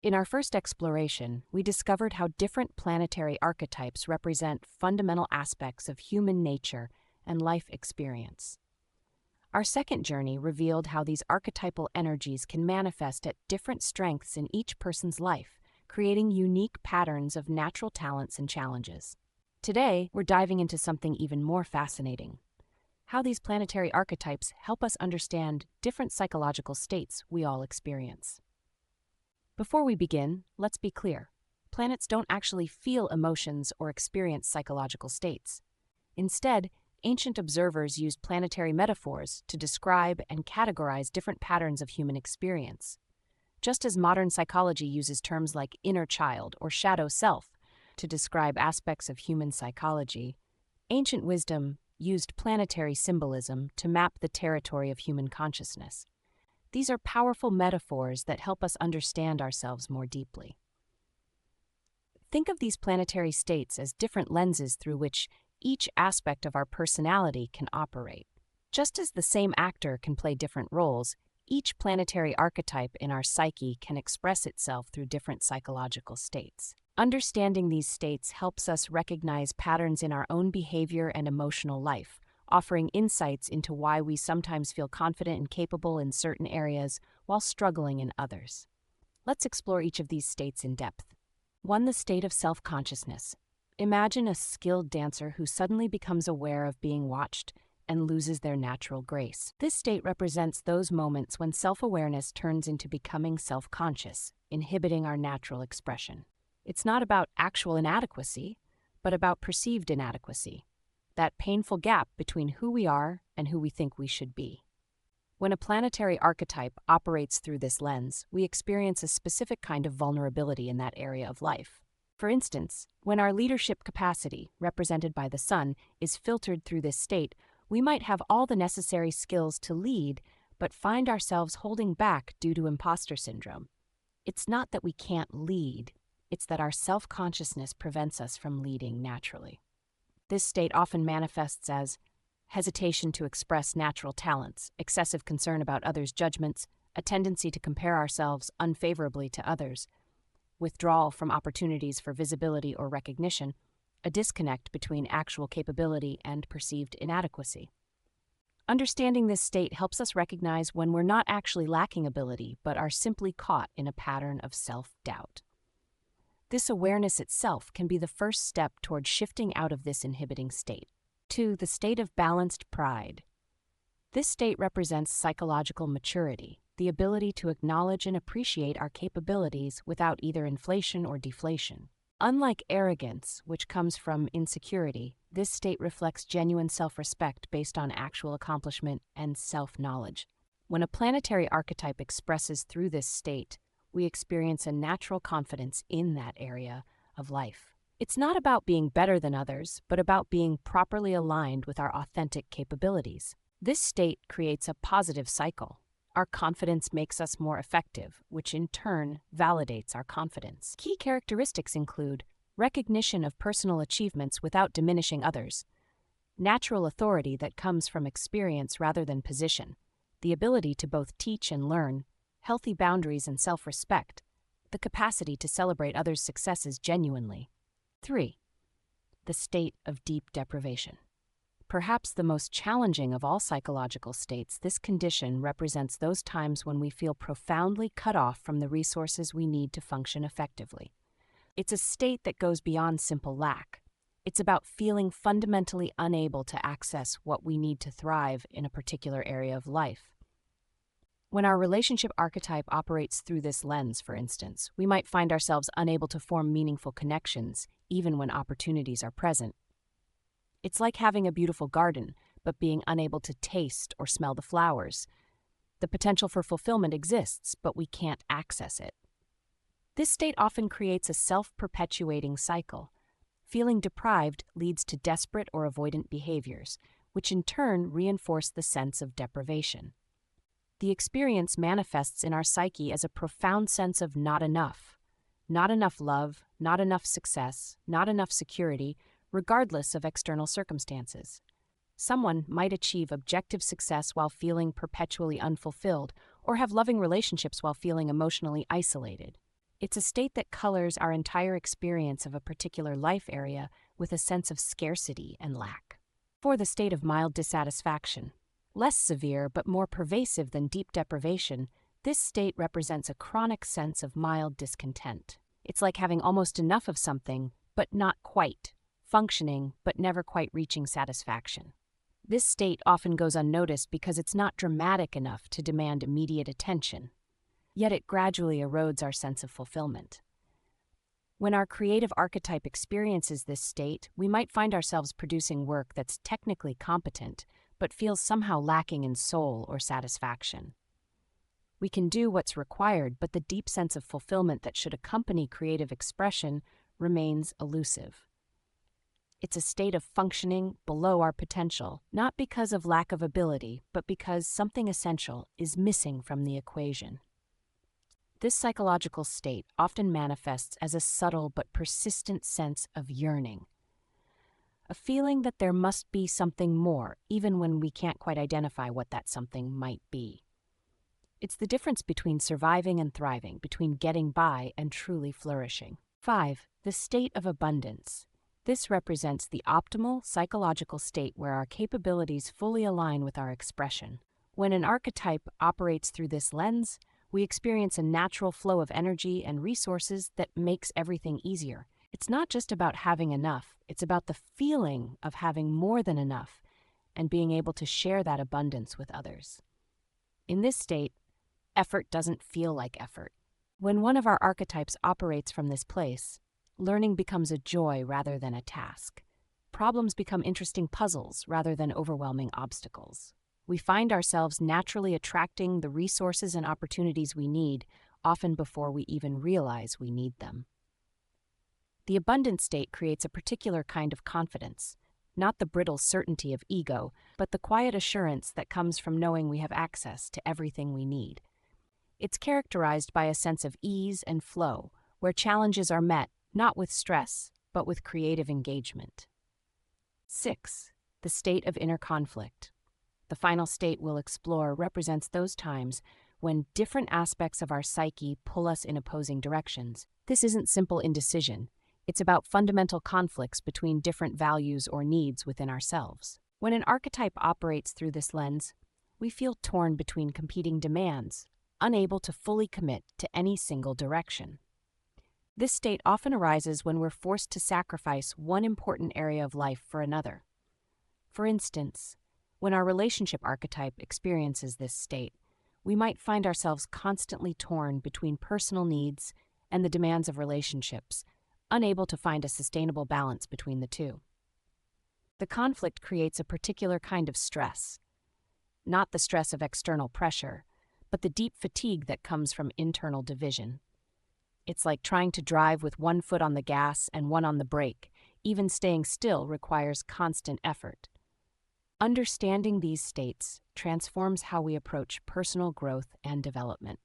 In our first exploration, we discovered how different planetary archetypes represent fundamental aspects of human nature and life experience. Our second journey revealed how these archetypal energies can manifest at different strengths in each person's life, creating unique patterns of natural talents and challenges. Today, we're diving into something even more fascinating: how these planetary archetypes help us understand different psychological states we all experience. Before we begin, let's be clear. Planets don't actually feel emotions or experience psychological states. Instead, ancient observers used planetary metaphors to describe and categorize different patterns of human experience. Just as modern psychology uses terms like inner child or shadow self to describe aspects of human psychology, ancient wisdom used planetary symbolism to map the territory of human consciousness. These are powerful metaphors that help us understand ourselves more deeply. Think of these planetary states as different lenses through which each aspect of our personality can operate. Just as the same actor can play different roles, each planetary archetype in our psyche can express itself through different psychological states. Understanding these states helps us recognize patterns in our own behavior and emotional life, offering insights into why we sometimes feel confident and capable in certain areas while struggling in others. Let's explore each of these states in depth. 1. The state of self-consciousness. Imagine a skilled dancer who suddenly becomes aware of being watched and loses their natural grace. This state represents those moments when self-awareness turns into becoming self-conscious, inhibiting our natural expression. It's not about actual inadequacy, but about perceived inadequacy, that painful gap between who we are and who we think we should be. When a planetary archetype operates through this lens, we experience a specific kind of vulnerability in that area of life. For instance, when our leadership capacity, represented by the sun, is filtered through this state, we might have all the necessary skills to lead, but find ourselves holding back due to imposter syndrome. It's not that we can't lead, it's that our self-consciousness prevents us from leading naturally. This state often manifests as hesitation to express natural talents, excessive concern about others' judgments, a tendency to compare ourselves unfavorably to others, withdrawal from opportunities for visibility or recognition, a disconnect between actual capability and perceived inadequacy. Understanding this state helps us recognize when we're not actually lacking ability, but are simply caught in a pattern of self-doubt. This awareness itself can be the first step toward shifting out of this inhibiting state. 2. The state of balanced pride. This state represents psychological maturity, the ability to acknowledge and appreciate our capabilities without either inflation or deflation. Unlike arrogance, which comes from insecurity, this state reflects genuine self-respect based on actual accomplishment and self-knowledge. When a planetary archetype expresses through this state, we experience a natural confidence in that area of life. It's not about being better than others, but about being properly aligned with our authentic capabilities. This state creates a positive cycle. Our confidence makes us more effective, which in turn validates our confidence. Key characteristics include recognition of personal achievements without diminishing others, natural authority that comes from experience rather than position, the ability to both teach and learn, healthy boundaries and self-respect, the capacity to celebrate others' successes genuinely. 3. The state of deep deprivation. Perhaps the most challenging of all psychological states, this condition represents those times when we feel profoundly cut off from the resources we need to function effectively. It's a state that goes beyond simple lack. It's about feeling fundamentally unable to access what we need to thrive in a particular area of life. When our relationship archetype operates through this lens, for instance, we might find ourselves unable to form meaningful connections, even when opportunities are present. It's like having a beautiful garden, but being unable to taste or smell the flowers. The potential for fulfillment exists, but we can't access it. This state often creates a self-perpetuating cycle. Feeling deprived leads to desperate or avoidant behaviors, which in turn reinforce the sense of deprivation. The experience manifests in our psyche as a profound sense of not enough love, not enough success, not enough security, regardless of external circumstances. Someone might achieve objective success while feeling perpetually unfulfilled, or have loving relationships while feeling emotionally isolated. It's a state that colors our entire experience of a particular life area with a sense of scarcity and lack. For the state of mild dissatisfaction, less severe but more pervasive than deep deprivation, this state represents a chronic sense of mild discontent. It's like having almost enough of something, but not quite, functioning but never quite reaching satisfaction. This state often goes unnoticed because it's not dramatic enough to demand immediate attention. Yet it gradually erodes our sense of fulfillment. When our creative archetype experiences this state, we might find ourselves producing work that's technically competent, but feels somehow lacking in soul or satisfaction. We can do what's required, but the deep sense of fulfillment that should accompany creative expression remains elusive. It's a state of functioning below our potential, not because of lack of ability, but because something essential is missing from the equation. This psychological state often manifests as a subtle but persistent sense of yearning, a feeling that there must be something more, even when we can't quite identify what that something might be. It's the difference between surviving and thriving, between getting by and truly flourishing. 5. The state of abundance. This represents the optimal psychological state where our capabilities fully align with our expression. When an archetype operates through this lens, we experience a natural flow of energy and resources that makes everything easier. It's not just about having enough, it's about the feeling of having more than enough and being able to share that abundance with others. In this state, effort doesn't feel like effort. When one of our archetypes operates from this place, learning becomes a joy rather than a task. Problems become interesting puzzles rather than overwhelming obstacles. We find ourselves naturally attracting the resources and opportunities we need, often before we even realize we need them. The abundant state creates a particular kind of confidence, not the brittle certainty of ego, but the quiet assurance that comes from knowing we have access to everything we need. It's characterized by a sense of ease and flow, where challenges are met not with stress, but with creative engagement. 6. The state of inner conflict. The final state we'll explore represents those times when different aspects of our psyche pull us in opposing directions. This isn't simple indecision. It's about fundamental conflicts between different values or needs within ourselves. When an archetype operates through this lens, we feel torn between competing demands, unable to fully commit to any single direction. This state often arises when we're forced to sacrifice one important area of life for another. For instance, when our relationship archetype experiences this state, we might find ourselves constantly torn between personal needs and the demands of relationships, unable to find a sustainable balance between the two. The conflict creates a particular kind of stress, not the stress of external pressure, but the deep fatigue that comes from internal division. It's like trying to drive with one foot on the gas and one on the brake. Even staying still requires constant effort. Understanding these states transforms how we approach personal growth and development.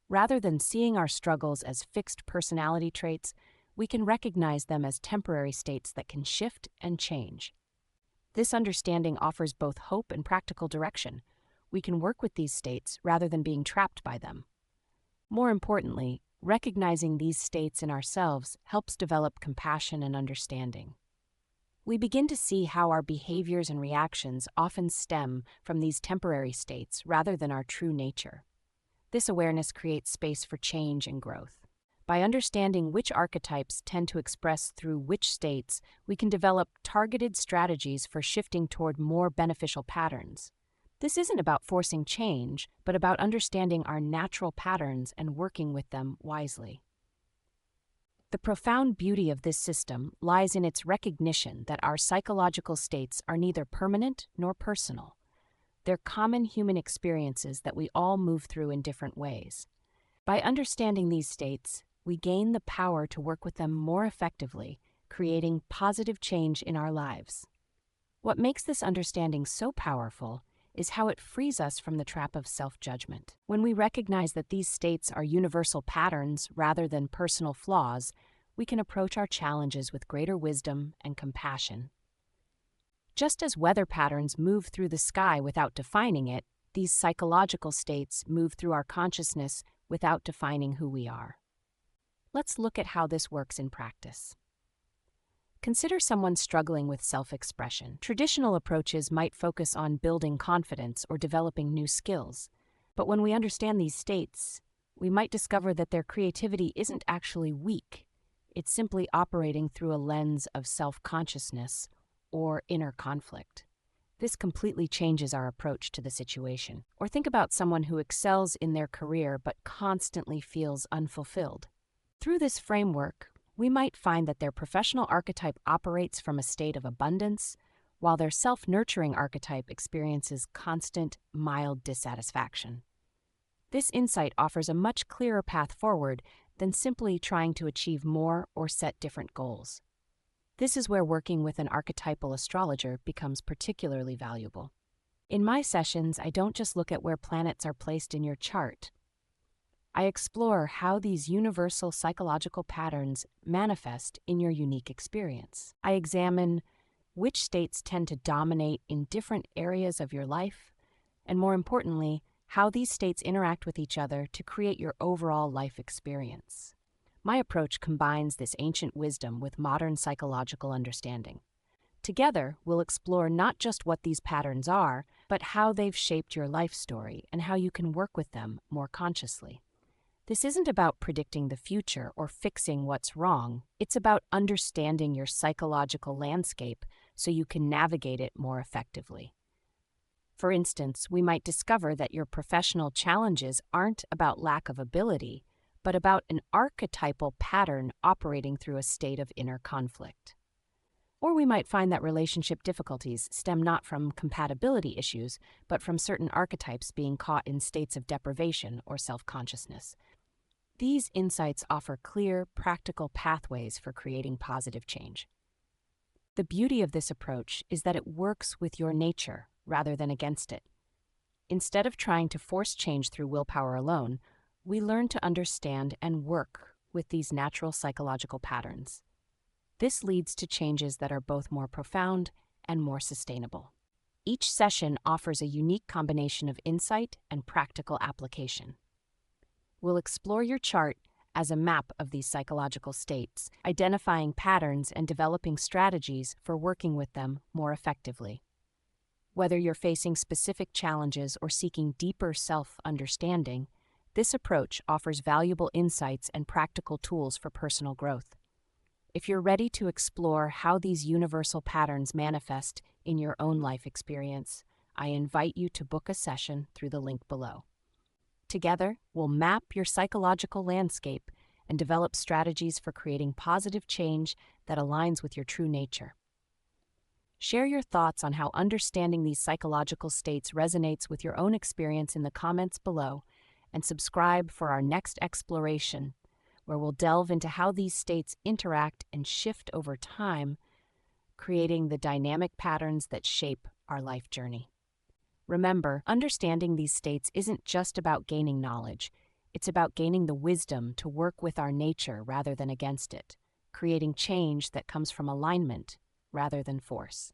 Rather than seeing our struggles as fixed personality traits, we can recognize them as temporary states that can shift and change. This understanding offers both hope and practical direction. We can work with these states rather than being trapped by them. More importantly, recognizing these states in ourselves helps develop compassion and understanding. We begin to see how our behaviors and reactions often stem from these temporary states rather than our true nature. This awareness creates space for change and growth. By understanding which archetypes tend to express through which states, we can develop targeted strategies for shifting toward more beneficial patterns. This isn't about forcing change, but about understanding our natural patterns and working with them wisely. The profound beauty of this system lies in its recognition that our psychological states are neither permanent nor personal. They're common human experiences that we all move through in different ways. By understanding these states, we gain the power to work with them more effectively, creating positive change in our lives. What makes this understanding so powerful is how it frees us from the trap of self-judgment. When we recognize that these states are universal patterns rather than personal flaws, we can approach our challenges with greater wisdom and compassion. Just as weather patterns move through the sky without defining it, these psychological states move through our consciousness without defining who we are. Let's look at how this works in practice. Consider someone struggling with self-expression. Traditional approaches might focus on building confidence or developing new skills. But when we understand these states, we might discover that their creativity isn't actually weak. It's simply operating through a lens of self-consciousness or inner conflict. This completely changes our approach to the situation. Or think about someone who excels in their career but constantly feels unfulfilled. Through this framework, we might find that their professional archetype operates from a state of abundance, while their self-nurturing archetype experiences constant, mild dissatisfaction. This insight offers a much clearer path forward than simply trying to achieve more or set different goals. This is where working with an archetypal astrologer becomes particularly valuable. In my sessions, I don't just look at where planets are placed in your chart. I explore how these universal psychological patterns manifest in your unique experience. I examine which states tend to dominate in different areas of your life, and more importantly, how these states interact with each other to create your overall life experience. My approach combines this ancient wisdom with modern psychological understanding. Together, we'll explore not just what these patterns are, but how they've shaped your life story and how you can work with them more consciously. This isn't about predicting the future or fixing what's wrong. It's about understanding your psychological landscape so you can navigate it more effectively. For instance, we might discover that your professional challenges aren't about lack of ability, but about an archetypal pattern operating through a state of inner conflict. Or we might find that relationship difficulties stem not from compatibility issues, but from certain archetypes being caught in states of deprivation or self-consciousness. These insights offer clear, practical pathways for creating positive change. The beauty of this approach is that it works with your nature rather than against it. Instead of trying to force change through willpower alone, we learn to understand and work with these natural psychological patterns. This leads to changes that are both more profound and more sustainable. Each session offers a unique combination of insight and practical application. We'll explore your chart as a map of these psychological states, identifying patterns and developing strategies for working with them more effectively. Whether you're facing specific challenges or seeking deeper self-understanding, this approach offers valuable insights and practical tools for personal growth. If you're ready to explore how these universal patterns manifest in your own life experience, I invite you to book a session through the link below. Together, we'll map your psychological landscape and develop strategies for creating positive change that aligns with your true nature. Share your thoughts on how understanding these psychological states resonates with your own experience in the comments below, and subscribe for our next exploration, where we'll delve into how these states interact and shift over time, creating the dynamic patterns that shape our life journey. Remember, understanding these states isn't just about gaining knowledge. It's about gaining the wisdom to work with our nature rather than against it, creating change that comes from alignment rather than force.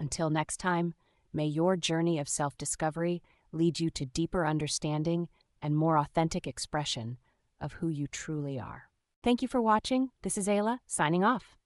Until next time, may your journey of self-discovery lead you to deeper understanding and more authentic expression of who you truly are. Thank you for watching. This is Ayla, signing off.